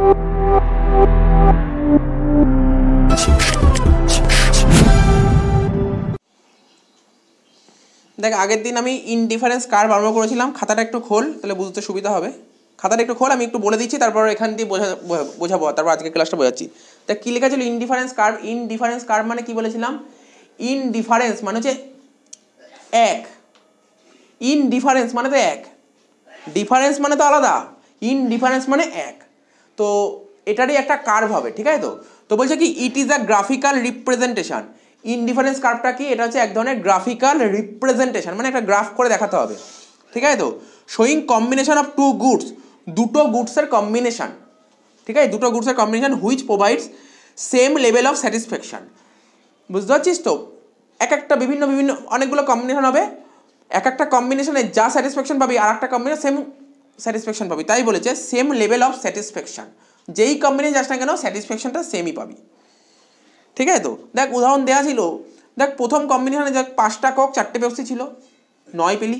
দেখ আগের দিন আমি ইনডিফারেন্স কার্ভ আরম্ভ করেছিলাম, খাতাটা একটু খোল তাহলে বুঝতে সুবিধা হবে। খাতাটা একটু খোল, আমি একটু বলে দিচ্ছি, তারপর এখান দিয়ে বোঝাবো, তারপর আজকে ক্লাসটা বোঝাচ্ছি। দেখ কী লেখা ছিল ইনডিফারেন্স কার্ভ। ইনডিফারেন্স কার্ভ মানে কি বলেছিলাম? ইনডিফারেন্স মানে হচ্ছে এক, ইনডিফারেন্স মানে তো এক, ডিফারেন্স মানে তো আলাদা, ইনডিফারেন্স মানে এক। তো এটারই একটা কার্ভ হবে, ঠিক আছে? তো বলছে কি it is a graphical representation. Indifference কার্ভটা কি? এটা হচ্ছে এক ধরনের গ্রাফিক্যাল রিপ্রেজেন্টেশন, মানে একটা গ্রাফ করে দেখাতে হবে, ঠিক আছে? তো showing combination of two goods, দুটো গুডসের কম্বিনেশন, ঠিক আছে? দুটো গুডসের combination which provides same level of satisfaction. বুঝতে পারছিস তো? এক একটা বিভিন্ন বিভিন্ন অনেকগুলো কম্বিনেশন হবে, এক একটা কম্বিনেশনে যা স্যাটিসফ্যাকশন পাবি আর একটা কম্বিনেশন সেম স্যাটিসফ্যাকশন পাবি, তাই বলেছে সেম লেভেল অফ স্যাটিসফ্যাকশন। যেই কম্বিনেশন যাস না কেন স্যাটিসফ্যাকশনটা সেমই পাবি, ঠিক আছে? তো দেখ উদাহরণ দেওয়া ছিল, দেখ প্রথম কম্বিনেশনে দেখ 5টা কোক 4টে পেপসি ছিল, 9 পেলি।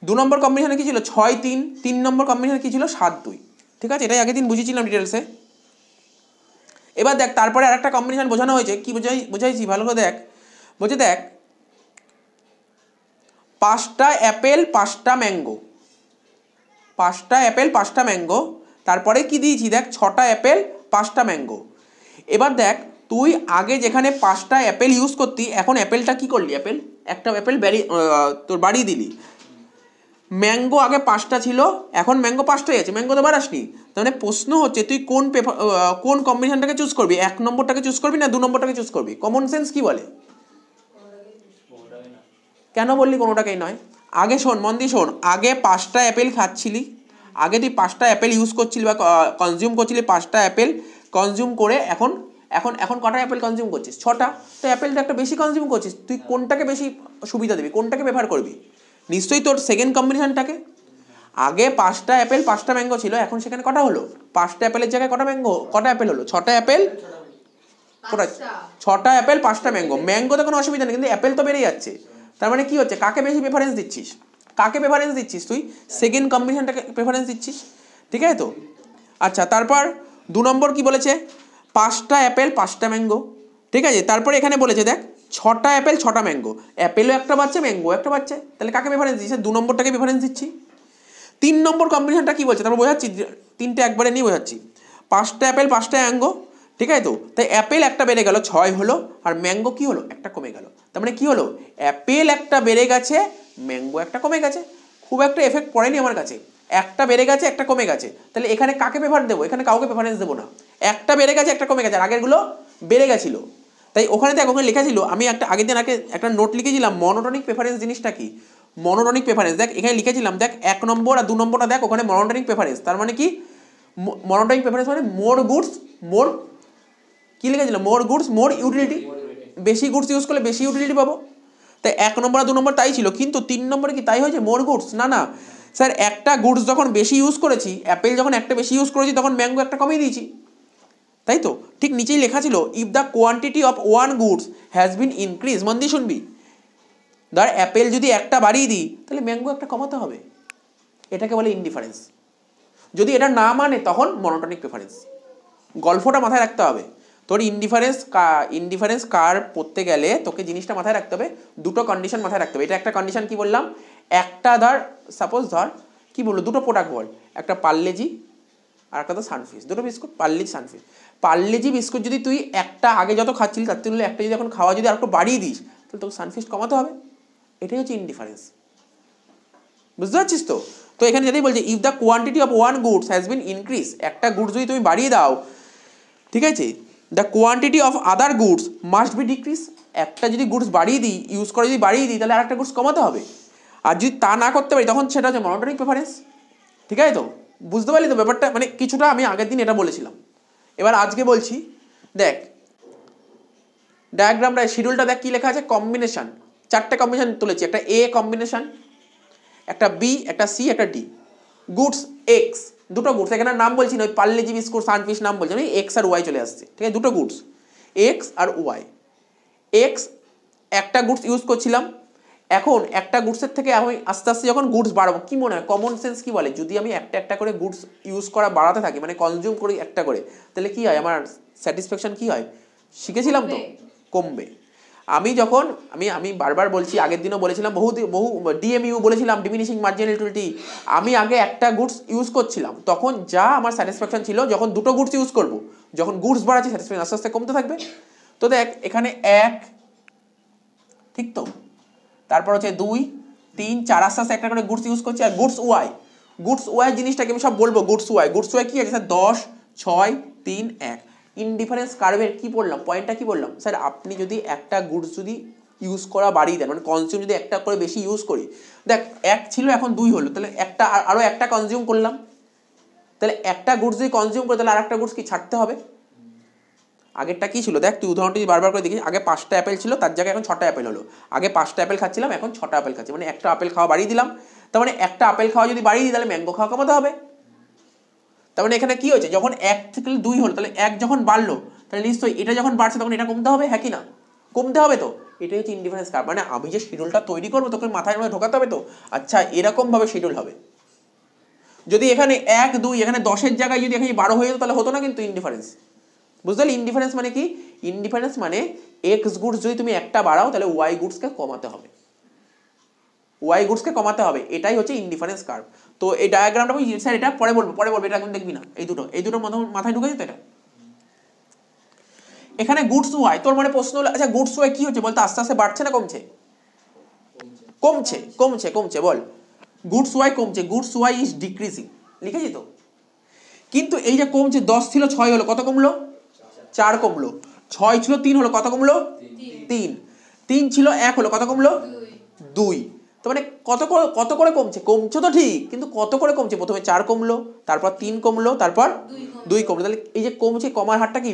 2 নম্বর কম্বিনেশনে কি ছিল? 6 3। 3 নম্বর কম্বিনেশনে কি ছিল? 7 2, ঠিক আছে? এটাই আগের দিন বুঝিয়েছিলাম ডিটেলসে। এবার দেখ তারপরে আর একটা কম্বিনেশন বোঝানো হয়েছে, কি বোঝাইছি ভালো করে দেখ। বলছে দেখ 5টা অ্যাপেল 5টা ম্যাঙ্গো, 5টা অ্যাপেল 5টা ম্যাঙ্গো, তারপরে কি দিয়েছি দেখ 6টা অ্যাপেল 5টা ম্যাঙ্গো। এবার দেখ তুই আগে যেখানে 5টা অ্যাপেল ইউজ করতি, এখন অ্যাপেলটা কি করলি? একটা অ্যাপেল তোর বাড়িয়ে দিলি। ম্যাঙ্গো আগে 5টা ছিল, এখন ম্যাঙ্গো 5টাই আছে, ম্যাঙ্গো তো বাড়াসনি। তাহলে প্রশ্ন হচ্ছে তুই কোন কম্বিনেশনটাকে চুজ করবি? 1 নম্বরটাকে চুজ করবি না 2 নম্বরটাকে চুজ করবি? কমন সেন্স কি বলে? কেন বললি কোনোটাকেই নয়? আগে শোন, মন দিয়ে শোন, আগে 5টা অ্যাপেল খাচ্ছিলি, আগে তুই 5টা অ্যাপেল ইউজ করছিলি বা কনজিউম করছিলি, 5টা অ্যাপেল কনজিউম করে এখন এখন এখন কটা অ্যাপেল কনজিউম করছিস? 6টা। তো অ্যাপেলটা একটা বেশি কনজিউম করছিস, তুই কোনটাকে বেশি সুবিধা দিবি, কোনটাকে প্রেফার করবি? নিশ্চয়ই তোর সেকেন্ড কম্বিনেশনটাকে। আগে 5টা অ্যাপেল 5টা ম্যাঙ্গো ছিল, এখন সেখানে কটা হলো? 5টা অ্যাপেলের জায়গায় কটা অ্যাপেল হলো? 6টা অ্যাপেল, 6টা অ্যাপেল 5টা ম্যাঙ্গো। ম্যাঙ্গোতে কোনো অসুবিধা নেই, কিন্তু অ্যাপেল তো বেড়ে যাচ্ছে। তার মানে কি হচ্ছে? কাকে বেশি প্রেফারেন্স দিচ্ছিস? কাকে প্রেফারেন্স দিচ্ছিস? তুই সেকেন্ড কম্বিনেশনটাকে প্রেফারেন্স দিচ্ছিস, ঠিক আছে? তো আচ্ছা, তারপর 2 নম্বর কি বলেছে? 5টা অ্যাপেল 5টা ম্যাঙ্গো, ঠিক আছে? তারপরে এখানে বলেছে দেখ 6টা অ্যাপেল 6টা ম্যাঙ্গো, অ্যাপেলও একটা বাচ্চা ম্যাঙ্গো একটা বাচ্চা, তাহলে কাকে প্রেফারেন্স দিচ্ছি? 2 নম্বরটাকে প্রেফারেন্স দিচ্ছি। 3 নম্বর কম্বিনেশনটা কি বলছে তারপর বোঝাচ্ছি, 3টে একবারে নিয়ে বোঝাচ্ছি। 5টা অ্যাপেল 5টা ম্যাঙ্গো, ঠিক আছে? তো তাই অ্যাপেল একটা বেড়ে গেল, 6 হলো, আর ম্যাঙ্গো কি হলো? একটা কমে গেল। তার মানে কি হলো? অ্যাপেল একটা বেড়ে গেছে, ম্যাঙ্গো একটা কমে গেছে। খুব একটা এফেক্ট পড়েনি আমার কাছে, একটা বেড়ে গেছে একটা কমে গেছে। তাহলে এখানে কাকে প্রেফার দেবো? এখানে কাউকে প্রেফারেন্স দেবো না। একটা বেড়ে গেছে একটা কমে গেছে, আর আগেরগুলো বেড়ে গেছিলো। তাই ওখানে দেখ ওখানে লেখা ছিল, আমি আগের দিন একটা নোট লিখেছিলাম মনোটনিক প্রেফারেন্স জিনিসটা কি। মনোটনিক প্রেফারেন্স দেখ এখানে লিখেছিলাম, দেখ 1 নম্বর আর 2 নম্বরটা দেখ, ওখানে মনোটনিক প্রেফারেন্স। তার মানে কি? মনোটনিক প্রেফারেন্স মানে মোর গুডস মোর, কি লিখেছিল? মোর গুডস মোর ইউটিলিটি। বেশি গুডস ইউজ করলে বেশি ইউটিলিটি পাবো। তাই 1 নম্বর আর 2 নম্বর তাই ছিল, কিন্তু 3 নম্বরে কি তাই হয়েছে? মোর গুডস? না না স্যার, একটা গুডস যখন বেশি ইউজ করেছি, অ্যাপেল যখন একটা বেশি ইউজ করেছি, তখন ম্যাঙ্গো একটা কমিয়ে দিয়েছি, তাই তো? ঠিক নিচেই লেখা ছিল if the quantity of one goods has been increase. মন দিয়ে শুনবি, ধর অ্যাপেল যদি একটা বাড়িয়ে দিই, তাহলে ম্যাঙ্গো একটা কমাতে হবে। এটাকে বলে ইনডিফারেন্স। যদি এটা না মানে তখন মনোটনিক প্রেফারেন্স। গল্পটা মাথায় রাখতে হবে। তোর ইনডিফারেন্স কার্ভ পড়তে গেলে তোকে জিনিসটা মাথায় রাখতে হবে, দুটো কন্ডিশন মাথায় রাখতে হবে। এটা একটা কন্ডিশন, কি বললাম? একটা ধর সাপোজ ধর কি বললো, দুটো প্রোডাক্ট বল, একটা পার্লেজি আর একটা তো সানফিশ, দুটো বিস্কুট, পার্লেজি সানফিশ। পার্লেজি বিস্কুট যদি তুই একটা আগে যত খাচ্ছিলি তার তুলনায় একটা যদি এখন খাওয়া যদি আর একটু বাড়িয়ে দিস, তাহলে তোকে সানফিশ কমাতে হবে। এটাই হচ্ছে ইনডিফারেন্স। বুঝতে পারছিস তো? তো এখানে যেটাই বলছে if the quantity of one goods has been increase, একটা গুডস যদি তুমি বাড়িয়ে দাও, ঠিক আছে, the quantity of other goods must be decrease. একটা যদি গুডস বাড়িয়ে দিই, ইউজ করে যদি বাড়িয়ে দিই, তাহলে আর একটা গুডস কমাতে হবে। আর যদি তা না করতে পারি, তখন সেটা হচ্ছে মনোটনিক প্রেফারেন্স, ঠিক আছে? তো বুঝতে পারলি তো ব্যাপারটা? মানে কিছুটা আমি আগের দিন এটা বলেছিলাম, এবার আজকে বলছি। দেখ ডায়াগ্রামটা, শিডিউলটা দেখ কি লেখা আছে। কম্বিনেশন, 4টে কম্বিনেশন তুলেছি। একটা এ কম্বিনেশন, একটা বি, একটা সি, একটা ডি। গুডস এক্স, দুটো গুডস, এখানে নাম বলছি না, ওই পার্লেজি বিস্কুট সানফিশ নাম বলছি আমি, এক্স আর ওয়াই চলে আসছে, ঠিক আছে? দুটো গুডস এক্স আর ওয়াই। এক্স একটা গুডস ইউজ করছিলাম, এখন একটা গুডসের থেকে আমি আস্তে আস্তে যখন গুডস বাড়াবো, কি মনে হয় কমন সেন্স কি বলে, যদি আমি একটা একটা করে গুডস ইউজ করা বাড়াতে থাকি, মানে কনজিউম করি একটা করে, তাহলে কি হয়, আমার স্যাটিসফ্যাকশন কি হয়, শিখেছিলাম তো, কমবে। আমি যখন আমি বারবার বলছি, আগের দিনও বলেছিলাম, বহু ডিএমইউ বলেছিলাম, ডিমিনিশিং মার্জিনাল ইউটিলিটি। আমি আগে একটা গুডস ইউজ করছিলাম, তখন যা আমার স্যাটিসফ্যাকশন ছিল, যখন দুটো গুডস ইউজ করব, যখন গুডস বাড়াচ্ছি স্যাটিসফ্যাকশন আস্তে আস্তে কমতে থাকবে। তো দেখ এখানে 1, ঠিক তো, তারপর হচ্ছে 2, 3, 4, আস্তে আস্তে একটা করে গুডস ইউজ করছি। আর গুডস ওয়াই জিনিসটাকে আমি সব বলবো, গুডস ওয়াই কি আছে স্যার, 10, 6, 3, 1। ইনডিফারেন্স কার্ভের কি বললাম, পয়েন্টটা কি বললাম স্যার, আপনি যদি একটা গুডস যদি ইউজ করা বাড়িয়ে দেন, মানে কনজিউম যদি একটা করে বেশি ইউজ করি, দেখ 1 ছিল এখন 2 হলো, তাহলে একটা আরো একটা কনজিউম করলাম, তাহলে একটা গুডস যদি কনজিউম করে, তাহলে আর একটা গুডস কি ছাড়তে হবে। আগেরটা কি ছিল দেখ, তুই উদাহরণটি বারবার করে দেখিস, আগে 5টা অ্যাপেল ছিল, তার জায়গায় এখন 6টা অ্যাপেল হলো। আগে 5টা অ্যাপেল খাচ্ছিলাম, এখন 6টা অ্যাপেল খাচ্ছি, মানে একটা আপেল খাওয়া বাড়িয়ে দিলাম। তার মানে একটা আপেল খাওয়া যদি বাড়িয়ে দিই, তাহলে ম্যাঙ্গো খাওয়া কমাতে হবে। তার মানে এখানে কি হয়েছে, যখন 1 থেকে 2 হলো, তাহলে 1 যখন বাড়লো, তাহলে নিশ্চয়ই এটা যখন বাড়ছে তখন এটা কমতে হবে, হ্যাঁ কি না, কমতে হবে। তো এটাই হচ্ছে ইনডিফারেন্স কার্ভ, মানে আমি যে শিডিউলটা তৈরি করবো তোকে মাথায় ঢোকাতে হবে তো, আচ্ছা এরকম ভাবে শিডিউল হবে। যদি এখানে 1, 2, এখানে 10-এর জায়গায় যদি এখানে 12 হয়ে যেত, তাহলে হতো না কিন্তু ইনডিফারেন্স। বুঝতে পারলি ইনডিফারেন্স মানে কি, ইনডিফারেন্স মানে এক্স গুডস যদি তুমি একটা বাড়াও, তাহলে ওয়াই গুডসকে কমাতে হবে, এটাই হচ্ছে ইনডিফারেন্স কার্ভ। তো এই ডায়াগ্রামটা আমি স্যার এটা পরে বলবো, এটা এখন দেখবি না, এই দুটো মাথায় ঢুকে যেত। এটা এখানে গুডস ওয়াই, তোর মানে প্রশ্ন হলো, আচ্ছা গুডস ওয়াই কি হচ্ছে বলতো, আস্তে আস্তে বাড়ছে না কমছে, কমছে বল, গুডস ওয়াই কমছে, গুডস ওয়াই ইজ ডিক্রিজিং, লিখেছি তো। কিন্তু এই যে কমছে, 10 ছিল 6 হলো, কত কমলো, 4 কমলো। 6 ছিল 3 হলো, কত কমলো, 3 ছিল 1 হলো, কত কমলো, 2। তো মানে কত করে কমছে তো ঠিক, কিন্তু কত করে কমছে, প্রথমে 4 কমলো, তারপর 3 কমলো, তারপর 2 কমলো। তাহলে এই যে কমছে, কমার হারটা কি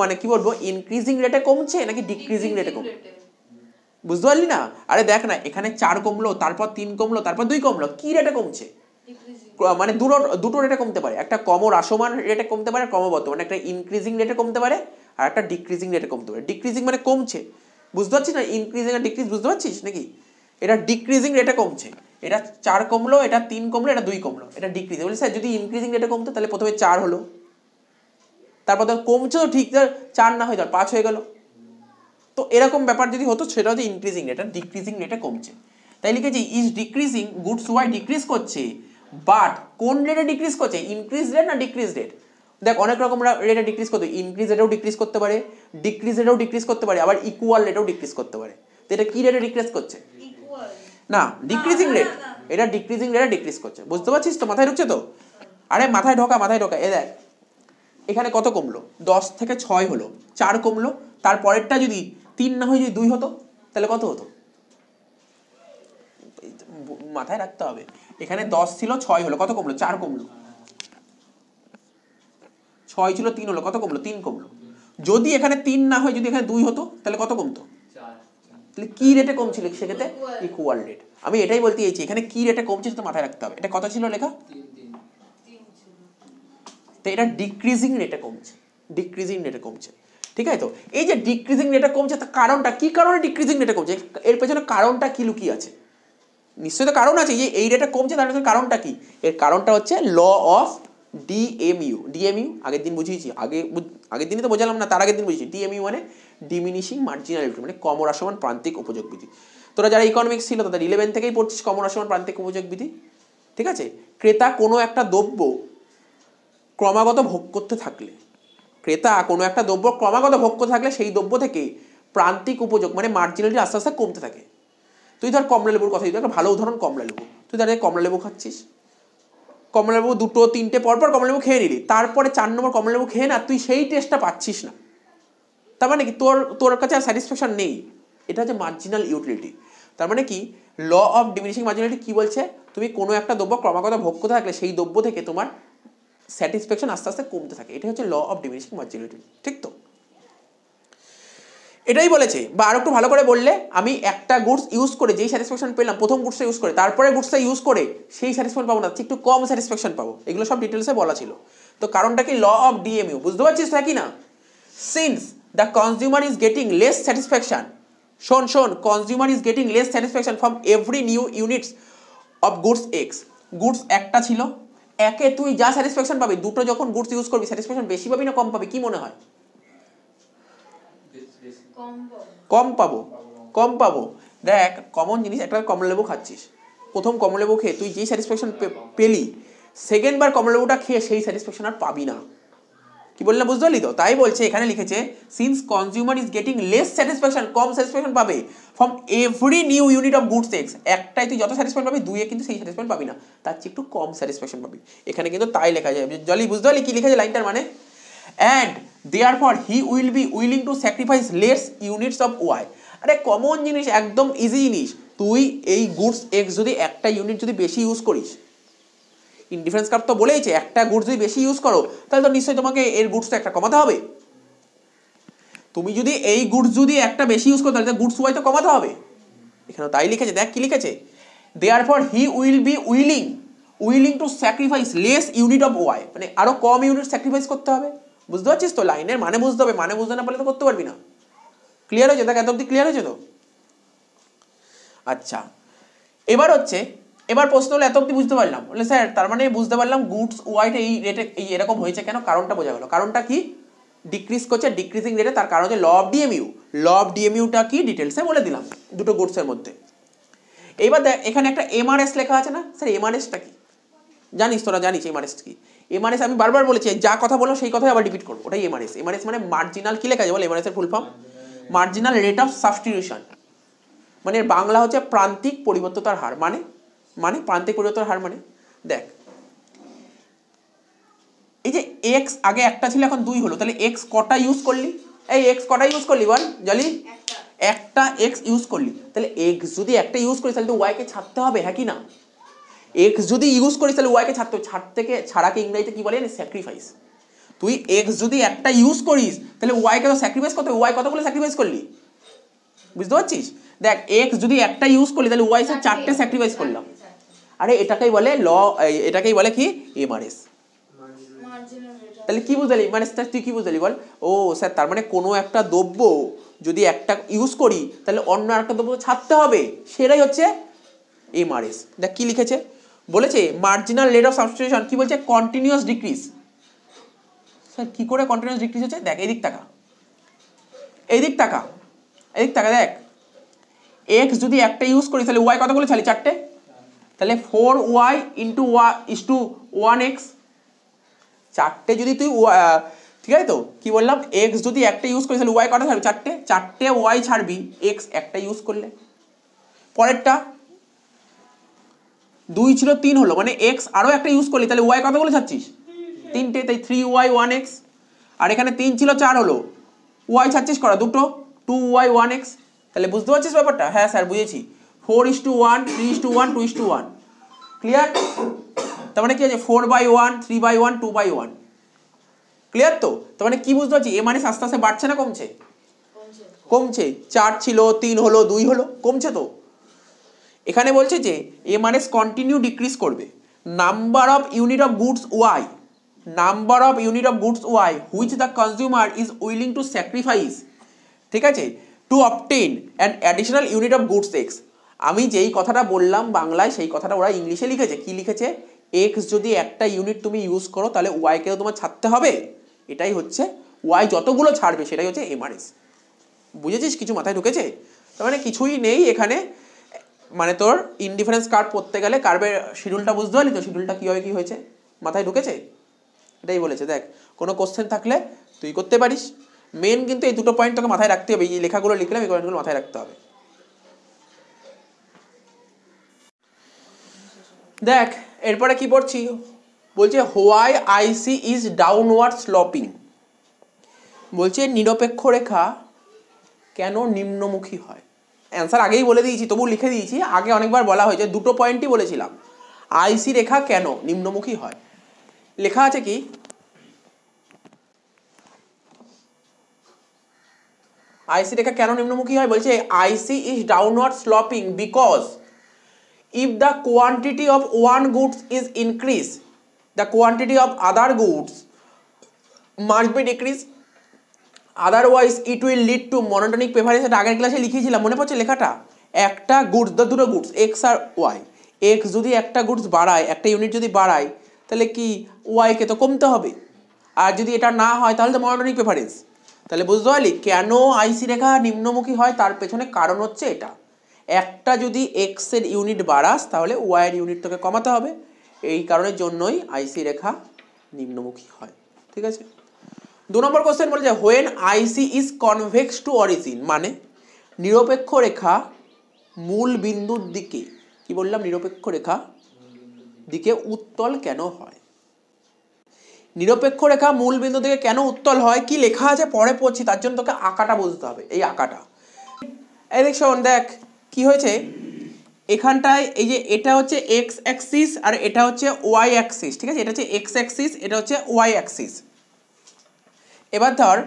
মানে কি বলবো, ইনক্রিজিং রেটে কমছে নাকি ডিক্রিজিং রেটে কমছে, বুঝতে পারলি না। আরে দেখ না, এখানে 4 কমলো, তারপর 3 কমলো, তারপর 2 কমলো, কি রেটে কমছে, মানে দুটো রেটে কমতে পারে, একটা ক্রমহ্রাসমান রেটে কমতে পারে, ক্রমবর্ধমান, মানে একটা ইনক্রিজিং রেটে কমতে পারে, আর একটা ডিক্রিজিং রেটে কমতে পারে। ডিক্রিজিং মানে কমছে, বুঝতে পারছিস না, ইনক্রিজিং আর ডিক্রিজ বুঝতে পারছিস নাকি, এটা ডিক্রিজিং রেটে কমছে, এটা 4 কমলো, এটা 3 কমলো, এটা 2 কমলো, এটা ডিক্রিজিং। বলি স্যার যদি ইনক্রিজিং রেটে কমতো, তাহলে প্রথমে 4 হলো, তারপর ধর কমছে তো ঠিক, 4 না হয়ে ধর 5 হয়ে গেল। তো এরকম ব্যাপার যদি হতো, সেটা হচ্ছে ইনক্রিজিং রেট, আর ডিক্রিজিং রেটে কমছে। তাই লিখেছি is decreasing, goods Y decrease করছে, বাট কোন রেটে ডিক্রিজ করছে, ইনক্রিজ রেট না ডিক্রিজ রেট। দেখ অনেক রকম রেটে ডিক্রিজ করতে, ইনক্রিজ রেটেও ডিক্রিজ করতে পারে, ডিক্রিজ রেটেও ডিক্রিজ করতে পারে, আবার ইকুয়াল রেটেও ডিক্রিজ করতে পারে। তো এটা কি রেটে ডিক্রিজ করছে, না ডিক্রিজিং রেট, এটা ডিক্রিজিং রেটে ডিক্রিজ করছে, বুঝতে পারছিস তো, মাথায় ঢুকছে তো। আরে মাথায় ঢোকা, এ দেখ এখানে কত কমলো, 10 থেকে 6 হলো, 4 কমলো, তারপরেরটা যদি 3 না হয়ে যদি 2 হতো, তাহলে কত হতো, মাথায় রাখতে হবে। এখানে 10 ছিল 6 হলো, কত কমলো, 4 কমলো। 6 ছিল 3 হলো, কত কমলো, 3 কমলো। যদি এখানে 3 না হয় যদি এখানে 2 হতো, তাহলে কত কমতো, তাহলে কি রেটে কমছিল সেক্ষেত্রে, ইকুয়াল রেট। আমি এটাই বলতে চাইছি, এখানে কি রেটে কমছে সেটা মাথায় রাখতে হবে। এটা কত ছিল লেখা, তো এটা ডিক্রিজিং রেটে কমছে, ঠিক আছে। তো এই যে ডিক্রিজিং রেটে কমছে, তার কারণটা কি, কারণে ডিক্রিজিং রেটে কমছে, এর পেছনে কারণটা কি লুকিয়ে আছে, নিশ্চয়ই তো কারণ আছে, যে এই রেটে কমছে, তার পেছনে কারণটা কি, এর কারণটা হচ্ছে ল অফ ডিএমইউ। আগের দিন বুঝিয়েছি, আগের দিনই তো বোঝালাম না, তার আগের দিন বুঝিয়েছি। ডিএমইউ মানে ডিমিনিশিং মার্জিনাল ইউটিলিটি, মানে ক্রমহ্রাসমান প্রান্তিক উপযোগ বিধি। তোরা যারা ইকোনমিক্স ছিল তাদের 11 থেকেই পড়ছিস ক্রমহ্রাসমান প্রান্তিক উপযোগ বিধি, ঠিক আছে। ক্রেতা কোনো একটা দ্রব্য ক্রমাগত ভোগ করতে থাকলে, সেই দ্রব্য থেকে প্রান্তিক উপযোগ মানে মার্জিনালিটি আস্তে আস্তে কমতে থাকে। তুই ধর কমলা লেবুর কথা, একটা ভালো উদাহরণ কমলা লেবু, তুই ধর কমলা লেবু খাচ্ছিস, কমলা লেবু 2, 3টে পরপর কমলা লেবু খেয়ে নিলি, তারপরে 4 নম্বর কমলা লেবু খেয়ে না, তুই সেই টেস্টটা পাচ্ছিস না, তার মানে কি তোর কাছে আর স্যাটিসফ্যাকশন নেই। এটা হচ্ছে মার্জিনাল ইউটিলিটি। তার মানে কি, ল অফ ডিমিনিশিং মার্জিনালিটি কি বলছে, তুমি কোনো একটা দ্রব্য ক্রমাগত ভোগ করতে থাকলে সেই দ্রব্য থেকে তোমার স্যাটিসফ্যাকশন আস্তে আস্তে কমতে থাকে, এটা হচ্ছে ল অফ ডিমিনিশিং মার্জিনালিটি, ঠিক তো। এটাই বলেছে, বা আর একটু ভালো করে বললে, আমি একটা গুডস ইউজ করে যেই স্যাটিসফ্যাকশন পেলাম প্রথম গুডসটা ইউজ করে, তারপরে গুডসটা ইউজ করে সেই স্যাটিসফ্যাকশন পাবো না, একটু কম স্যাটিসফ্যাকশন পাবো, এগুলো সব ডিটেলসে বলা ছিল। তো কারণটা কি, ল অফ ডিএমইউ, বুঝতে পারছিস নাকি না। Since the consumer is getting less satisfaction শোন consumer is getting less satisfaction from every new units of goods X. Goods একটা ছিল, একে তুই যা স্যাটিসফ্যাকশন পাবি, দুটো যখন গুডস ইউজ করবি স্যাটিসফ্যাকশন বেশি পাবি না কম পাবি, কি মনে হয়? কম পাবো। দেখ কমন জিনিস, একটা কমলালেবু খাচ্ছিস, প্রথম কমলালেবু খেয়ে তুই যেই স্যাটিসফ্যাকশন পেলি, সেকেন্ড বার কমলালেবুটা খেয়ে সেই স্যাটিসফ্যাকশন আর পাবি না। কি বললাম বুঝতে পারলি তো? তাই বলছে এখানে লিখেছে since consumer is getting less satisfaction, কম স্যাটিসফ্যাকশন পাবে from every new unit of goods X. একটাই তুই যত স্যাটিসফ্যাকশন পাবি, দুইয়ে কিন্তু সেই স্যাটিসফ্যাকশন পাবি না, তার চেয়ে একটু কম স্যাটিসফ্যাকশন পাবি। এখানে কিন্তু তাই লেখা যায়। জলি বুঝতে পারলি কি লিখেছে লাইনটার মানে? And therefore he will be willing to sacrifice less units of Y. আরে কমন জিনিস, একদম ইজি জিনিস। তুই এই গুডস এক্স যদি একটা ইউনিট যদি বেশি ইউজ করিস, ইনডিফারেন্স কার্ভ তো বলেইছে একটা গুডস যদি বেশি ইউজ করো তাহলে তো নিশ্চয়ই তোমাকে এর গুডসটা একটা কমাতে হবে। তুমি যদি এই গুডস যদি একটা বেশি ইউজ করো তাহলে গুডস ওয়াই তো কমাতে হবে। এখানে তাই লিখেছে, দেখ কি লিখেছে, therefore he will be willing to sacrifice less unit of Y, মানে আরো কম ইউনিট স্যাক্রিফাইস করতে হবে। বুঝতে পারছিস তো? লাইনের মানে বুঝতে হবে, মানে বুঝতে না পারলে তো করতে পারবি না। ক্লিয়ার হয়েছে? দেখ এত অব্দি ক্লিয়ার হয়েছে তো? আচ্ছা, এবার প্রশ্ন হলো এত অব্দি বুঝতে পারলাম, বলে স্যার তার মানে বুঝতে পারলাম গুডস ওয়াইটা এই রেটে এই এরকম হয়েছে কেন, কারণটা বোঝা গেল। কারণটা কি? ডিক্রিজ করছে, ডিক্রিজিং রেটে, তার কারণ হচ্ছে law of DMU. Law of ডিএমইউটা কি ডিটেলসে বলে দিলাম দুটো গুডসের মধ্যে। এইবার দেখ এখানে একটা এমআরএস লেখা আছে না স্যার, এমআরএসটা কি জানিস? তোরা জানিস এমআরএস কি? এমআরএস আমি বারবার বলেছি, যা কথা বলো সেই কথাই আবার রিপিট করবো, ওটাই এমআরএস। এমআরএস মানে মার্জিনাল, কি লেখা আছে বল এমআরএস এর full form? Marginal rate of substitution, মানে বাংলা হচ্ছে প্রান্তিক পরিবর্ততার হার। মানে প্রান্তিক পরিবর্তনের হার মানে দেখ এই যে এক্স আগে একটা ছিল এখন দুই হলো, তাহলে এক্স কটা ইউজ করলি? এই এক্স কটা ইউজ করলি বল জলি? একটা এক্স ইউজ করলি। তাহলে এক্স যদি একটা ইউজ করিস তাহলে তো ওয়াই কে ছাড়তে হবে, হ্যাঁ কি না? এক্স যদি ইউজ করিস তাহলে ওয়াই কে ছাড়াকে ইংরেজিতে কি বলে? স্যাক্রিফাইস। তুই এক্স যদি একটা ইউজ করিস তাহলে ওয়াই কে তো স্যাক্রিফাইস করতে হবে। ওয়াই কতগুলো স্যাক্রিফাইস করলি বুঝতে পারছিস? দেখ এক্স যদি একটা ইউজ করলি তাহলে ওয়াই স্যার চারটে স্যাক্রিফাইস করলাম। আরে এটাকেই বলে এটাকেই বলে কি? এমআরএস। তাহলে কি বুঝলি মানে তুই কি বুঝলি বল? ও স্যার তার মানে কোনো একটা দ্রব্য যদি একটা ইউজ করি তাহলে অন্য একটা দ্রব্য ছাড়তে হবে, সেটাই হচ্ছে এমআরএস। দেখ কি লিখেছে, বলেছে মার্জিনাল রেট অফ সাবস্টিটিউশন, কি বলছে? Continuous decrease. স্যার কি করে কন্টিনিউয়াস ডিক্রিজ হচ্ছে? দেখ এদিক তাকা, দেখ এক্স যদি একটা ইউজ করি তাহলে ওয়াই কতগুলো ছাড়ি? চারটে। তাহলে 4y into is to 1x। চারটে যদি তুই ঠিক আছে তো? কি বললাম? এক্স যদি একটা ইউজ করি তাহলে ওয়াই কটা ছাড়বি? চারটে ওয়াই ছাড়বি এক্স একটা ইউজ করলে। পরেরটা 2 ছিল 3 হলো, মানে এক্স আরো একটা ইউজ করলি তাহলে ওয়াই কতগুলো ছাড়ছিস? 3টে, তাই 3y 1x। আর এখানে 3 ছিল 4 হলো, ওয়াই ছাড়ছিস করা? দুটো, 2y 1x। তাহলে বুঝতে পারছিস ব্যাপারটা? হ্যাঁ স্যার বুঝেছি। 4:1, 3:1, 2:1। ক্লিয়ার? তার মানে কি আছে? 4/1, 3/1, 2/1। ক্লিয়ার তো? তার মানে কি বুঝতে পারছি? এমআরএস আস্তে আস্তে বাড়ছে না কমছে? কমছে। 4 ছিল 3 হলো 2 হলো, কমছে তো। এখানে বলছে যে এমআরএস কন্টিনিউ ডিক্রিজ করবে number of unit of goods Y, which the consumer is willing to sacrifice, ঠিক আছে, to obtain an additional unit of goods X. আমি যেই কথাটা বললাম বাংলায় সেই কথাটা ওরা ইংলিশে লিখেছে। কি লিখেছে? এক্স যদি একটা ইউনিট তুমি ইউজ করো তাহলে ওয়াইকেও তোমার ছাড়তে হবে। এটাই হচ্ছে ওয়াই যতগুলো ছাড়বে সেটাই হচ্ছে এমআরএস। বুঝেছিস? কিছু মাথায় ঢুকেছে? তার মানে কিছুই নেই এখানে, মানে তোর ইনডিফারেন্স কার্ভ পড়তে গেলে কার্ভের শিডিউলটা বুঝতে পারলি তো? শিডিউলটা কীভাবে কী হয়েছে মাথায় ঢুকেছে? এটাই বলেছে। দেখ কোনো কোশ্চেন থাকলে তুই করতে পারিস। মেন কিন্তু এই দুটো পয়েন্ট তোকে মাথায় রাখতে হবে। এই লেখাগুলো লিখলাম, এই পয়েন্টগুলো মাথায় রাখতে হবে। দেখ এরপরে কি পড়ছি, বলছে হোয়াই আইসি ইজ ডাউনওয়ার্ড স্লপিং। বলছে নিরপেক্ষ রেখা কেন নিম্নমুখী হয়। অ্যান্সার আগেই বলে দিয়েছি, তবু লিখে দিয়েছি, আগে অনেকবার বলা হয়েছে, দুটো পয়েন্টই বলেছিলাম। আইসি রেখা কেন নিম্নমুখী হয়, লেখা আছে কি, আইসি রেখা কেন নিম্নমুখী হয়? বলছে IC is downward sloping because if the quantity of one goods is increased, the quantity of other goods must be decreased. Otherwise it will lead to monotonic preference. এটা আগের ক্লাসে লিখেছিলাম, মনে পড়ছে লেখাটা? একটা গুডস, দুটো গুডস এক্স আর Y, x যদি একটা গুডস বাড়ায়, একটা ইউনিট যদি বাড়ায়, তাহলে কি ওয়াইকে তো কমতে হবে, আর যদি এটা না হয় তাহলে তো মনোটনিক প্রেফারেন্স। তাহলে বুঝতে পারলি কেন আইসি রেখা নিম্নমুখী হয়? তার পেছনে কারণ হচ্ছে এটা, একটা যদি এক্স এর ইউনিট বাড়াস তাহলে ওয়াই এর ইউনিট তোকে কমাতে হবে, এই কারণের জন্যই আইসি রেখা নিম্নমুখী হয়। ঠিক আছে। 2 নম্বর কোশ্চেন বলেছে when IC is convex to origin, মানে নিরপেক্ষ রেখা মূল বিন্দুর দিকে, কি বললাম, নিরপেক্ষ রেখা দিকে উত্তল কেন হয়? নিরপেক্ষ রেখা মূল বিন্দু থেকে কেন উত্তল হয়, কি লেখা আছে পরে পড়ছি, তার জন্য তোকে আঁকাটা বুঝতে হবে। এই আঁকাটা, এই দেখ শোন, দেখ কি হয়েছে এখানটায়, এই যে এটা হচ্ছে এক্স অ্যাক্সিস আর এটা হচ্ছে ওয়াই অ্যাক্সিস। ঠিক আছে, এটা হচ্ছে এক্স অ্যাক্সিস, এটা হচ্ছে ওয়াই অ্যাক্সিস। এবার ধর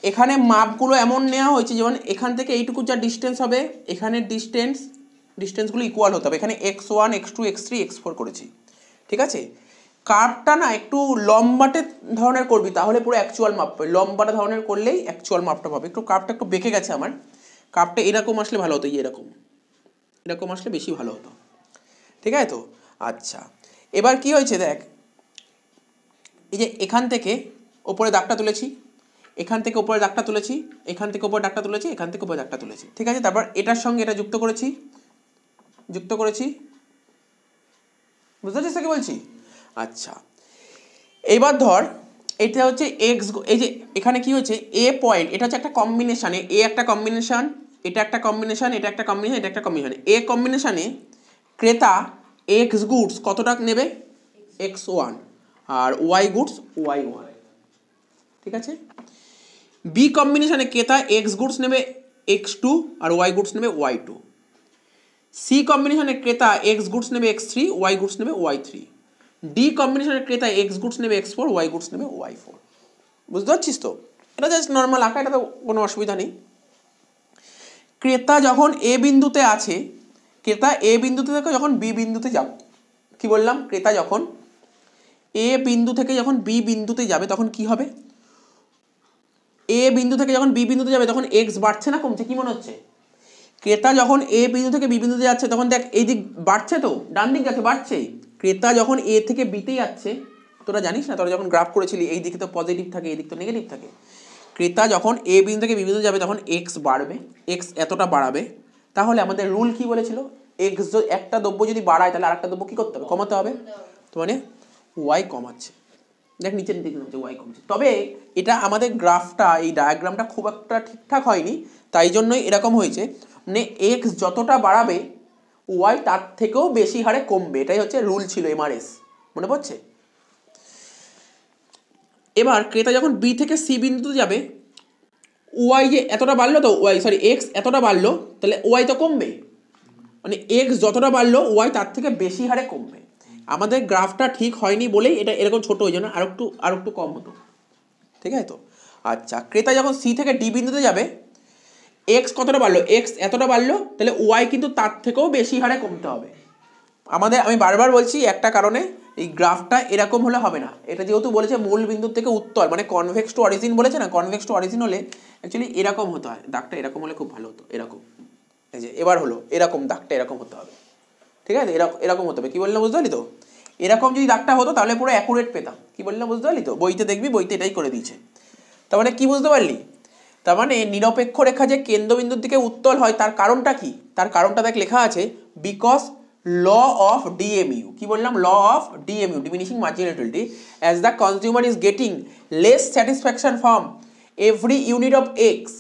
এখানে মাপগুলো এমন নেওয়া হয়েছে, যেমন এখান থেকে এইটুকু যা ডিস্টেন্স হবে, এখানের ডিস্টেন্সগুলো ইকুয়াল হতে হবে। এখানে x1 x2 x3 x4 করেছি। ঠিক আছে, কার্ভটা না একটু লম্বাটে ধরনের করবি, তাহলে পুরো অ্যাকচুয়াল মাপ পাবে। লম্বাটে ধরনের করলেই অ্যাকচুয়াল মাপটা পাবে। একটু কার্ভটা একটু বেঁকে গেছে আমার, কার্ভটা এরকম আসলে ভালো হতো, এরকম এরকম আসলে বেশি ভালো হতো। ঠিক আছে তো? আচ্ছা, এবার কি হয়েছে দেখ, এই যে এখান থেকে ওপরে দাগটা তুলেছি, এখান থেকে উপরে দাগটা তুলেছি, এখান থেকে উপরে দাগটা তুলেছি, এখান থেকে উপরে দাগটা তুলেছি। ঠিক আছে, তারপর এটার সঙ্গে এটা যুক্ত করেছি, বুঝতে পারছিস কি বলছি? আচ্ছা, এবার ধর এটা হচ্ছে এক্স, এই যে এখানে কি হচ্ছে এ পয়েন্ট, এটা হচ্ছে একটা কম্বিনেশন, এ একটা কম্বিনেশন, এটা একটা কম্বিনেশন, এটা একটা কম্বিনেশন, এটা একটা কম্বিনেশন। এ কম্বিনেশনে ক্রেতা এক্স গুডস কতটা নেবে, x1, আর ওয়াই গুডস y1। ঠিক আছে, বি কম্বিনেশনে ক্রেতা এক্স গুডস নেবে x2 আর ওয়াই গুডস নেবে y2। সি কম্বিনেশনে ক্রেতা এক্স গুডস নেবে x3, ওয়াই গুডস নেবে y3। ডি কম্বিনেশনের ক্রেতা এক্স গুডস নেবে x4, ওয়াই গুডস নেবে y4। বুঝতে পারছিস তো? এটা জাস্ট নর্মাল আঁকা, এটা তো কোনো অসুবিধা নেই। ক্রেতা যখন এ বিন্দুতে আছে, ক্রেতা এ বিন্দুতে থেকে যখন বি বিন্দুতে যাবে, কি বললাম, ক্রেতা যখন এ বিন্দু থেকে যখন বি বিন্দুতে যাবে তখন কি হবে, এ বিন্দু থেকে যখন বি বিন্দুতে যাবে তখন এক্স বাড়ছে না কমছে, কি মনে হচ্ছে? ক্রেতা যখন এ বিন্দু থেকে বি বিন্দুতে যাচ্ছে তখন দেখ এই দিক বাড়ছে, তো ডান দিক যাচ্ছে, বাড়ছে। ক্রেতা যখন এ থেকে বিতে যাচ্ছে, তোরা জানিস না, তোরা যখন গ্রাফ করেছিলি এই দিকে তো পজিটিভ থাকে, এই দিক তো নেগেটিভ থাকে। ক্রেতা যখন এ বিন্দু থেকে বি বিন্দু যাবে তখন এক্স বাড়বে, এক্স এতটা বাড়াবে। তাহলে আমাদের রুল কি বলেছিল, এক্স একটা দ্রব্য যদি বাড়ায় তাহলে আরেকটা দ্রব্য কি করতে হবে, কমাতে হবে। তো মানে ওয়াই কমাচ্ছে, দেখ নিচের দিকে নামছে, ওয়াই কমছে। তবে এটা আমাদের গ্রাফটা, এই ডায়াগ্রামটা খুব একটা ঠিকঠাক হয়নি, তাই জন্যই এরকম হয়েছে। মানে এক্স যতটা বাড়াবে ওয়াই তার থেকেও বেশি হারে কমবে, এটাই হচ্ছে রুল ছিল এমআরএস, মনে পড়ছে? এবার ক্রেতা যখন বি থেকে সি বিন্দুতে যাবে, ওয়াই যে এতটা বাড়লো, তো ওয়াই এক্স এতটা বাড়লো, তাহলে ওয়াই তো কমবে। মানে এক্স যতটা বাড়লো ওয়াই তার থেকে বেশি হারে কমবে। আমাদের গ্রাফটা ঠিক হয়নি বলেই এটা এরকম ছোট হয়ে যায়, আর একটু কম হতো। ঠিক আছে তো? আচ্ছা, ক্রেতা যখন সি থেকে ডি বিন্দুতে যাবে, এক্স কতটা বাড়লো, এক্স এতটা বাড়লো, তাহলে ওয়াই কিন্তু তার থেকেও বেশি হারে কমতে হবে আমাদের। আমি বারবার বলছি একটা কারণে, এই গ্রাফটা এরকম হলে হবে না। এটা যেহেতু বলেছে মূল বিন্দুর থেকে উত্তল, মানে কনভেক্স টু অরিজিন বলেছে না, কনভেক্স টু অরিজিন হলে অ্যাকচুয়ালি এরকম হতে হয়, দাগটা এরকম হলে খুব ভালো হতো, এরকম। এই যে এবার হলো এরকম, দাগটা এরকম হতে হবে। ঠিক আছে, এরকম হতে হবে। কি বললাম বুঝতে পারলি তো? এরকম যদি দাগটা হতো তাহলে পুরো অ্যাকুরেট পেতাম। কি বললাম বুঝতে পারলি তো? বইতে দেখবি, বইতে এটাই করে দিয়েছে। তার মানে কি বুঝতে পারলি? তার মানে নিরপেক্ষ রেখা যে কেন্দ্রবিন্দুর দিকে উত্তল হয় তার কারণটা কি? তার কারণটা দেখ লেখা আছে, বিকজ ল অফ ডিএমইউ। কি বললাম? Law of DMU, diminishing marginality, as the consumer is getting less satisfaction from every unit of X,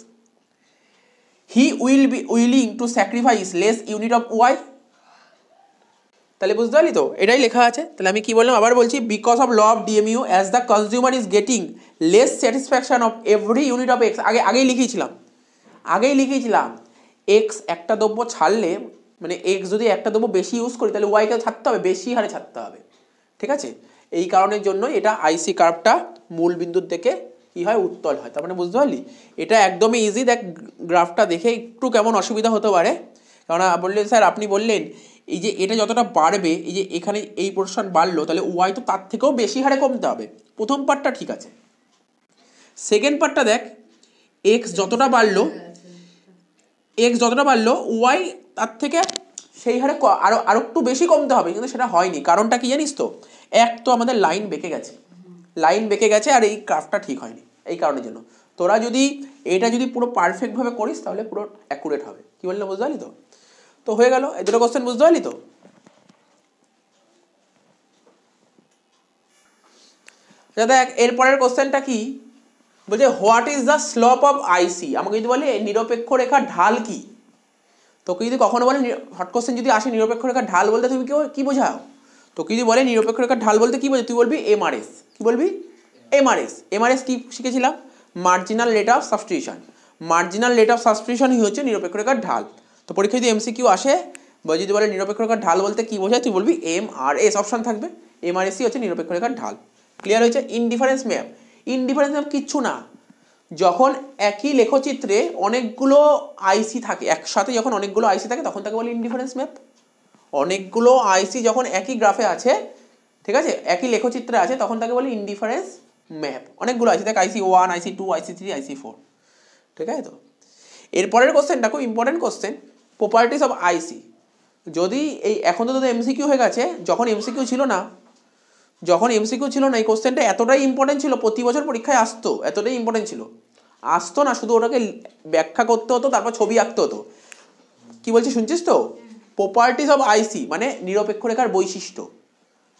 he will be willing to sacrifice less unit of Y. তাহলে বুঝতে পারলি তো? এটাই লেখা আছে। তাহলে আমি কি বললাম, আবার বলছি, because of law of DMU as the consumer is getting less satisfaction of every unit of X. আগেই লিখিয়েছিলাম এক্স একটা দ্রব্য ছাড়লে, মানে এক্স যদি একটা দ্রব্য বেশি ইউজ করি তাহলে ওয়াইকে ছাড়তে হবে, বেশি হারে ছাড়তে হবে। ঠিক আছে, এই কারণের জন্য এটা আইসি কার্ভটা মূল বিন্দুর থেকে কি হয়, উত্তল হয়। তার মানে বুঝতে পারলি, এটা একদমই ইজি। দেখ গ্রাফটা দেখে একটু কেমন অসুবিধা হতে পারে, কেননা বললেন স্যার, আপনি বললেন এই যে এটা যতটা বাড়বে, এই যে এখানে এই পোর্শন বাড়লো, তাহলে ওয়াই তো তার থেকেও বেশি হারে কমতে হবে। প্রথম পার্টটা ঠিক আছে। সেকেন্ড পার্টটা দেখ, এক্স যতটা বাড়লো ওয়াই তার থেকে সেই হারে আরো একটু বেশি কমতে হবে, কিন্তু সেটা হয়নি। কারণটা কি জানিস তো? এক তো আমাদের লাইন বেঁকে গেছে আর এই গ্রাফটা ঠিক হয়নি, এই কারণের জন্য। তোরা যদি এটা যদি পুরো পারফেক্টভাবে করিস তাহলে পুরো অ্যাকুরেট হবে। কি বললে বুঝতে পারলি তো? তো হয়ে গেল এই দুটো কোশ্চেন, বুঝতে পারলি তো? দেখ এরপরের কোশ্চেনটা কি বলছে, what is the slope of IC. আমাকে যদি বলে নিরপেক্ষ রেখার ঢাল কি, তোকে যদি কখনো বলে হট কোশ্চেন যদি আসে নিরপেক্ষ রেখার ঢাল বলতে তুমি কি বোঝাও? তোকে যদি বলে নিরপেক্ষ রেখার ঢাল বলতে কি বোঝাও, তুই বলবি এমআরএস। কি বলবি? এমআরএস কি শিখেছিলাম? Marginal rate of substitution. Marginal rate of সাবস্টিটিউশনই হচ্ছে নিরপেক্ষ রেখার ঢাল। তো পরীক্ষায় যদি এমসিকিউ আসে বা যদি বলে নিরপেক্ষ রেখার ঢাল বলতে কি বোঝায়, তুই বলবি এমআরএস, অপশন থাকবে এমআরএসই হচ্ছে নিরপেক্ষ রেখার ঢাল। ক্লিয়ার হয়েছে? ইনডিফারেন্স ম্যাপ, ইনডিফারেন্স ম্যাপ কিচ্ছু না, যখন একই লেখচিত্রে অনেকগুলো আইসি থাকে একসাথে, যখন অনেকগুলো আইসি থাকে তখন তাকে বলে ইনডিফারেন্স ম্যাপ। অনেকগুলো আইসি যখন একই গ্রাফে আছে, ঠিক আছে, একই লেখচিত্রে আছে, তখন তাকে বলে ইনডিফারেন্স ম্যাপ। অনেকগুলো আইসি থাকে, IC1, IC2, IC3, IC4, ঠিক আছে তো? এরপরের কোশ্চেনটা খুব ইম্পর্টেন্ট কোশ্চেন, প্রপার্টিস অফ আইসি। যদি এই এখন তো তোদের এমসিকিউ হয়ে গেছে, যখন এমসিকিউ ছিল না এই কোশ্চেনটা এতটাই ইম্পর্টেন্ট ছিল, প্রতি বছর পরীক্ষায় আসতো, এতটাই ইম্পর্টেন্ট ছিল। আসতো না, শুধু ওটাকে ব্যাখ্যা করতে হতো, তারপর ছবি আঁকতে হতো। কি বলছি শুনছিস তো? প্রপার্টিস অফ আইসি মানে নিরপেক্ষ রেখার বৈশিষ্ট্য।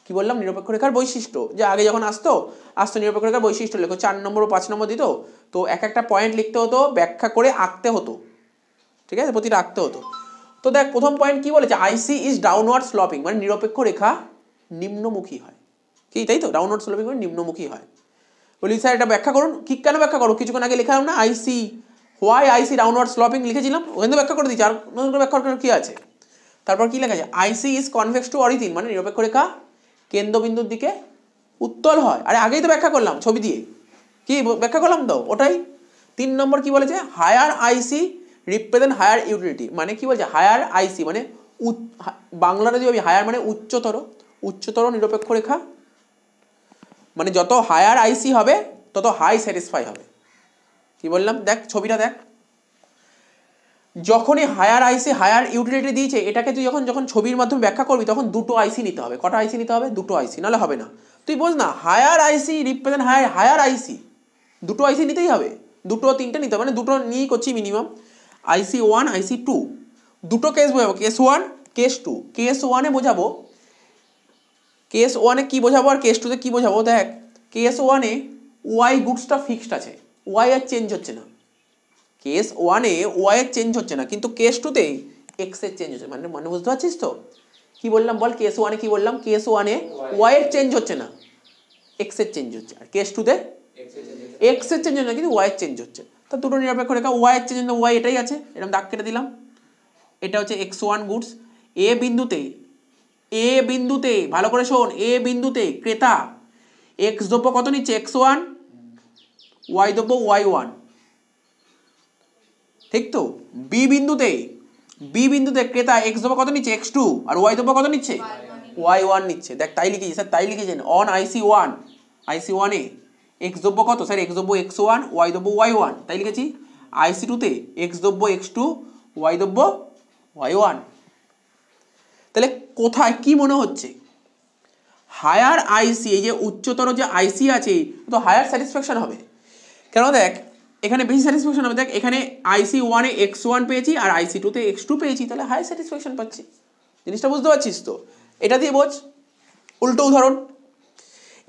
কি বললাম? নিরপেক্ষ রেখার বৈশিষ্ট্য। যে আগে যখন আসতো নিরপেক্ষ রেখার বৈশিষ্ট্য লেখো, 4 নম্বর ও 5 নম্বর দিত, তো এক একটা পয়েন্ট লিখতে হতো, ব্যাখ্যা করে আঁকতে হতো, ঠিক আছে, প্রতিটা আঁকতে হতো। তো দেখ প্রথম পয়েন্ট কি বলেছে, আইসি ইজ ডাউনওয়ার্ড স্লপিং, মানে নিরপেক্ষ রেখা নিম্নমুখী হয়। কি তাই তো? ডাউনওয়ার্ড স্লোপিং মানে নিম্নমুখী হয়। বলি স্যার এটা ব্যাখ্যা করুন। কি কেন ব্যাখ্যা করো? কিছুক্ষণ আগে লিখলাম না আইসি, হোয়াই আইসি ডাউনওয়ার্ড স্লোপিং লিখেছিলাম, ওখানে তো ব্যাখ্যা করে দিচ্ছি, আর নতুন করে ব্যাখ্যা করার কি আছে? তারপর কি লেখা আছে, আইসি ইজ কনভেক্স টু অরিজিন, মানে নিরপেক্ষ রেখা কেন্দ্রবিন্দুর দিকে উত্তল হয়। আরে আগেই তো ব্যাখ্যা করলাম ছবি দিয়ে, কি ব্যাখ্যা করলাম তো ওটাই। 3 নম্বর কি বলেছে, হায়ার আইসি রিপ্রেজেন্ট হায়ার ইউটিলিটি, মানে কি বলছে, হায়ার আইসি মানে বাংলাটা যদি হায়ার মানে উচ্চতর নিরপেক্ষ রেখা, মানে যত হায়ার আইসি হবে তত হাই স্যাটিসফাই হবে। কি বললাম? দেখ ছবিটা দেখ, যখনই হায়ার আইসি হায়ার ইউটিলিটি দিয়েছে, এটাকে তুই যখন ছবির মাধ্যমে ব্যাখ্যা করবি তখন দুটো আইসি নিতে হবে। কটা আইসি নিতে হবে? দুটো আইসি, নাহলে হবে না। তুই বোঝ না, হায়ার আইসি রিপ্রেজেন্ট হায়ার আইসি, দুটো আইসি নিতেই হবে, দুটো তিনটে নিতে হবে, মানে দুটো নিয়েই করছি মিনিমাম। IC1 IC2 দুটো কেস বোঝাবো, কেস 1 কেস 2। কেস 1-এ বোঝাবো, কেস 1-এ কি বোঝাবো আর কেস 2-তে কি বোঝাবো। দেখ কেস 1-এ ওয়াই গুডসটা ফিক্সড আছে, ওয়াই আর চেঞ্জ হচ্ছে না। কেস 1-এ ওয়াই এর চেঞ্জ হচ্ছে না, কিন্তু কেস 2-তে এক্স এর চেঞ্জ হচ্ছে। মানে বুঝতে পারছিস তো কি বললাম? বল, কেস 1-এ কি বললাম? কেস 1-এ ওয়াই এর চেঞ্জ হচ্ছে না, এক্স এর চেঞ্জ হচ্ছে। আর কেস 2-তে এক্স এর চেঞ্জ হচ্ছে না, কিন্তু ওয়াই এর চেঞ্জ হচ্ছে। তো দুটো নিরপেক্ষ রেখা, ওয়াই এর চেঞ্জ ওয়াই এটাই আছে, এরকম দাগ কেটে দিলাম। এটা হচ্ছে x1 গুডস। এ বিন্দুতে ভালো করে শোন, এ বিন্দুতে ক্রেতা এক্স দ্রব্য কত নিচ্ছে? x1, ওয়াই দ্রব্য y1, ঠিক তো? বি বিন্দুতে ক্রেতা এক্স দ্রব্য কত নিচ্ছে? x2, আর ওয়াই দ্রব্য কত নিচ্ছে? y1 নিচ্ছে। দেখ তাই লিখেছি স্যার, তাই লিখেছেন অন IC1-এ এক্স দ্রব্য কত? স্যার এক্স দ্রব্য x1, ওয়াই দ্রব্য y1, তাই লিখেছি। IC2-তে এক্স দ্রব্য x2, ওয়াই দ্রব্য y1। তাহলে কোথায় কি মনে হচ্ছে, হায়ার আইসি, এই যে উচ্চতর যে আইসি আছে, তো হায়ার স্যাটিসফ্যাকশন হবে। কেন? দেখ এখানে বেশি স্যাটিসফ্যাকশন হবে। দেখ এখানে IC1-এ x1 পেয়েছি আর IC2-তে x2 পেয়েছি, তাহলে হায়ার স্যাটিসফ্যাকশন পাচ্ছি। জিনিসটা বুঝতে পারছিস তো? এটা দিয়ে বোঝ। উল্টো উদাহরণ,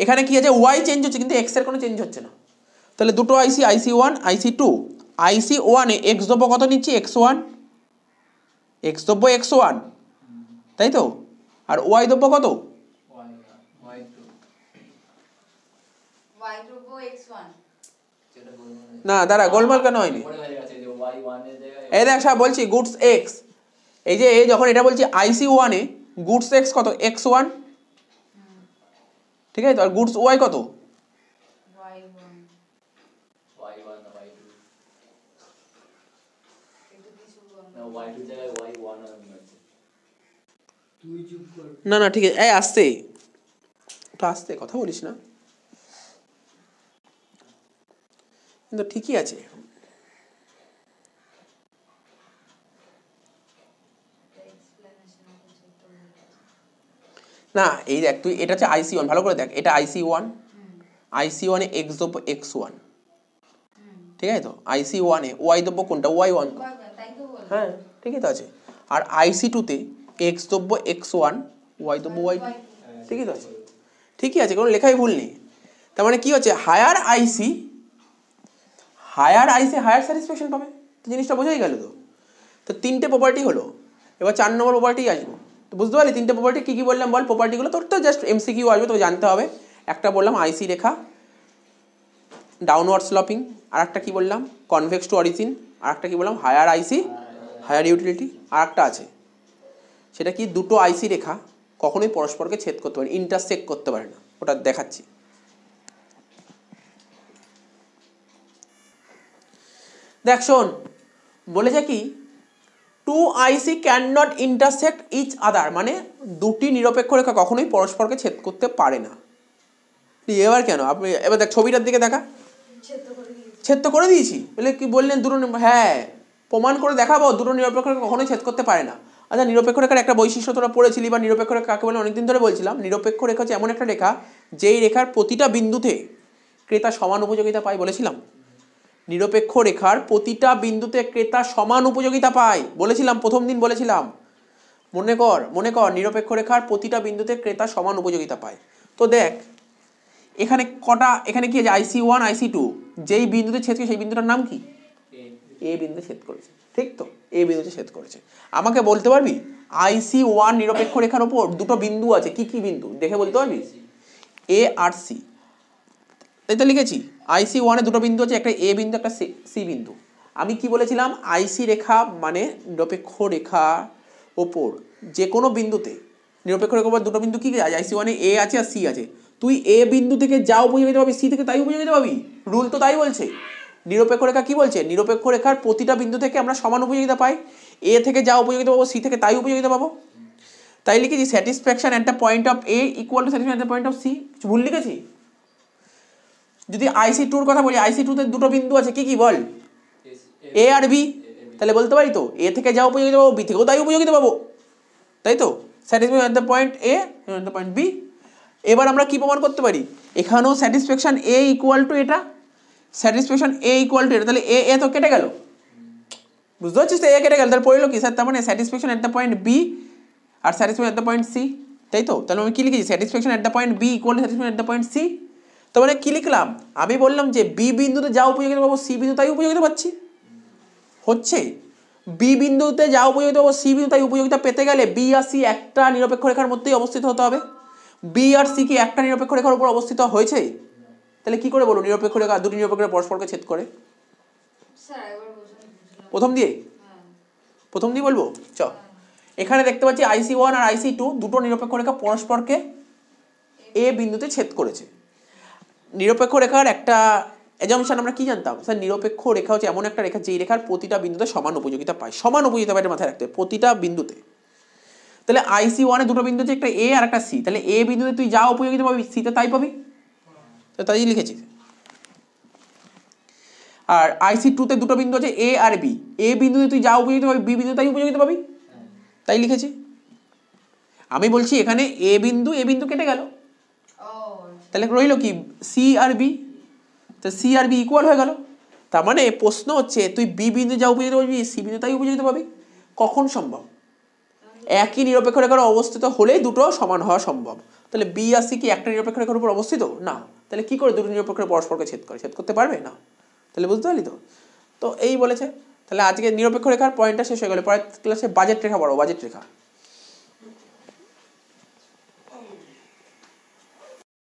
এখানে কি আছে, ওয়াই চেঞ্জ হচ্ছে কিন্তু এক্স এর কোনো চেঞ্জ হচ্ছে না। তাহলে দুটো আইসি, IC1 IC2, IC1-এ এক্স দ্রব্য কত নিচ্ছি? x1, এক্স দ্রব্য x1, তাই তো? আর ওয়াই দ্রব্য কত? না দাঁড়া, গোলমাল কেন হয়নি? এই দেখ সব বলছি গুডস এক্স, এই যে যখন এটা বলছি IC1-এ গুডস এক্স কত? x1, ঠিক আছে তো? আর গুডস ওয়াই কত? না না ঠিক আছে, এই আসতে তো, আসতে কথা বলিস না, কিন্তু ঠিকই আছে। না এই দেখ তুই এটা হচ্ছে আইসি ওয়ান, ভালো করে দেখ, এটা আইসি ওয়ান, আইসি ওয়ানে এক্স দেবো এক্স ওয়ান, ঠিক আছে তো, আইসি ওয়ানে ওয়াই দেবো কোনটা, ওয়াই ওয়ান, হ্যাঁ ঠিকই তো আছে। আর আইসি টুতে এক্স দেবো এক্স ওয়ান, ওয়াই দেবো ওয়াই টু, ঠিকই তো আছে, ঠিকই আছে, কোনো লেখাই ভুল নেই। তার মানে কি হচ্ছে, হায়ার আইসি হায়ার স্যাটিসফ্যাকশন পাবে, তো জিনিসটা বোঝাই গেল তো। তো তিনটে প্রপার্টি হলো, এবার 4 নম্বর প্রপার্টি আসবো। তো বুঝতে পারলি তিনটে প্রপার্টি কী কী বললাম বল, প্রপার্টিগুলো তোর তো জাস্ট এমসিকিউ আসবে, তোকে জানতে হবে। একটা বললাম আইসি রেখা ডাউনওয়ার্ড স্লপিং, আর একটা কী বললাম কনভেক্স টু অরিজিন, আর একটা কী বললাম হায়ার আইসি হায়ার ইউটিলিটি, আর একটা আছে সেটা কি দুটো আইসি রেখা কখনোই পরস্পরকে ছেদ করতে পারে, ইন্টারসেক্ট করতে পারে না, ওটা দেখাচ্ছি। দেখ শোন, বলেছে কি two IC can not intersect each other, মানে দুটি নিরপেক্ষ রেখা কখনোই পরস্পরকে ছেদ করতে পারে না। এবার কেন আপনি, এবার দেখ ছবিটার দিকে দেখা, ছেদ তো করে দিয়েছি, বলে কি বললেন দুটো, হ্যাঁ প্রমাণ করে দেখাবো দুটো নিরপেক্ষ রেখা কখনোই ছেদ করতে পারে না। আচ্ছা নিরপেক্ষ রেখার একটা বৈশিষ্ট্য তোরা পড়েছিলি, বা নিরপেক্ষ রেখা কাকে বলে অনেকদিন ধরে বলছিলাম। নিরপেক্ষ রেখা হচ্ছে এমন একটা রেখা যেই রেখার প্রতিটা বিন্দুতে ক্রেতা সমান উপযোগিতা পায়, বলেছিলাম। নিরপেক্ষ রেখার প্রতিটা বিন্দুতে ক্রেতা সমান উপযোগিতা পায়, বলেছিলাম প্রথম দিন বলেছিলাম, মনে কর নিরপেক্ষ রেখার প্রতিটা বিন্দুতে ক্রেতা সমান উপযোগিতা পায়। তো দেখ এখানে কটা, এখানে কি আছে আইসি ওয়ান আইসি টু, যেই বিন্দুতে ছেদ করেছে সেই বিন্দুটার নাম কি, এ বিন্দুতে ছেদ করেছে, ঠিক তো, এ বিন্দুতে ছেদ করেছে। আমাকে বলতে পারবি আইসি ওয়ান নিরপেক্ষ রেখার ওপর দুটো বিন্দু আছে, কি কি বিন্দু দেখে বলতে পারবি, এ আর সি, তাই তো লিখেছি। আইসি ওয়ানে দুটো বিন্দু আছে, একটা এ বিন্দু একটা সি বিন্দু। আমি কি বলেছিলাম, আইসি রেখা মানে নিরপেক্ষ রেখা ওপর যে কোনো বিন্দুতে, নিরপেক্ষ রেখার ওপর দুটো বিন্দু কি আছে, আইসি ওয়ানে এ আছে আর সি আছে, তুই এ বিন্দু থেকে যা উপযোগিতা পাবি সি থেকে তাই উপযোগিতা পাবি, রুল তো তাই বলছে। নিরপেক্ষ রেখা কি বলছে, নিরপেক্ষ রেখার প্রতিটা বিন্দু থেকে আমরা সমান উপযোগিতা পাই, এ থেকে যা উপযোগিতা পাবো সি থেকে তাই উপযোগিতা পাবো। তাই লিখেছি satisfaction at the point of A equal to satisfaction at the point of C, কিছু ভুল লিখেছি? যদি আইসি টুর কথা বলি, আইসি টুতে দুটো বিন্দু আছে, কি কি বল, এ আর বি, তাহলে বলতে পারি তো এ থেকে যা উপযোগিতা পাবো বি থেকেও তাই উপযোগিতা পাবো, তাই তো, satisfaction at the point A at the point B. এবার আমরা কি প্রমাণ করতে পারি, এখানেও স্যাটিসফ্যাকশন এ ইকুয়াল টু এটা, স্যাটিসফ্যাকশন এ ইকুয়াল টু এটা, তাহলে এ এ তো কেটে গেল, বুঝতে পারছিস তো, এ কেটে গেল, তাহলে পড়লো কি স্যার, তার মানে satisfaction at the point B আর satisfaction at the point C, তাই তো। তাহলে আমি কি লিখেছি, satisfaction at the point B equal to satisfaction at the point C. তো মানে কি লিখলাম, আমি বললাম যে বি বিন্দুতে যা উপযোগিতা পাবো সি বিন্দু তাই উপযোগিতা পাচ্ছি, হচ্ছে বি বিন্দুতে যা উপযোগিতা পাবো সি বিন্দু তাই উপযোগিতা পেতে গেলে বি আর সি একটা নিরপেক্ষ রেখার মধ্যেই অবস্থিত হতে হবে। বি আর সি কি একটা নিরপেক্ষ রেখার উপর অবস্থিত হয়েছে, তাহলে কি করে বলো নিরপেক্ষ রেখা দুটি নিরপেক্ষ রেখা পরস্পরকে ছেদ করে, প্রথম দিয়ে বলবো চ। এখানে দেখতে পাচ্ছি আইসি ওয়ান আর আইসি টু দুটো নিরপেক্ষ রেখা পরস্পরকে এ বিন্দুতে ছেদ করেছে। নিরপেক্ষ রেখার একটা অ্যাজাম্পশন আমরা কি জানতাম স্যার, নিরপেক্ষ রেখা হচ্ছে এমন একটা রেখা যেই রেখার প্রতিটা বিন্দুতে সমান উপযোগিতা পায়, সমান উপযোগিতা পায়, মাথায় রাখতে হবে প্রতিটা বিন্দুতে। তাহলে আইসি ওয়ানে দুটো বিন্দু আছে, একটা এ আর একটা সি, তাহলে এ বিন্দুতে তুই যা উপযোগিতা পাবি সিতে তাই পাবি, তাই লিখেছি। আর আইসি টুতে দুটো বিন্দু আছে এ আর বি, এ বিন্দুতে তুই যা উপযোগিতা পাবি বি বিন্দু তাই উপযোগিতা পাবি, তাই লিখেছি। আমি বলছি এখানে এ বিন্দু কেটে গেল, তাহলে রইল কি সি আর বি, তো সি আর বি ইকুয়াল হয়ে গেল। তার মানে প্রশ্ন হচ্ছে তুই বি বিন্দু যা উপযোগিতা পাবি সি বিন্দু তাই উপযোগিতা পাবি, কখন সম্ভব, একই নিরপেক্ষ রেখার অবস্থিত হলেই দুটো সমান হওয়া সম্ভব। তাহলে বি আর সি কি একটা নিরপেক্ষ রেখার উপর অবস্থিত না, তাহলে কি করে দুটো নিরপেক্ষ পরস্পরকে ছেদ করতে পারবে না, তাহলে বুঝতে পারলি তো। তো এই বলেছে, তাহলে আজকে নিরপেক্ষ রেখার পয়েন্টটা শেষ হয়ে গেল, পরের ক্লাসে বাজেট রেখা পড়ো, বাজেট রেখা।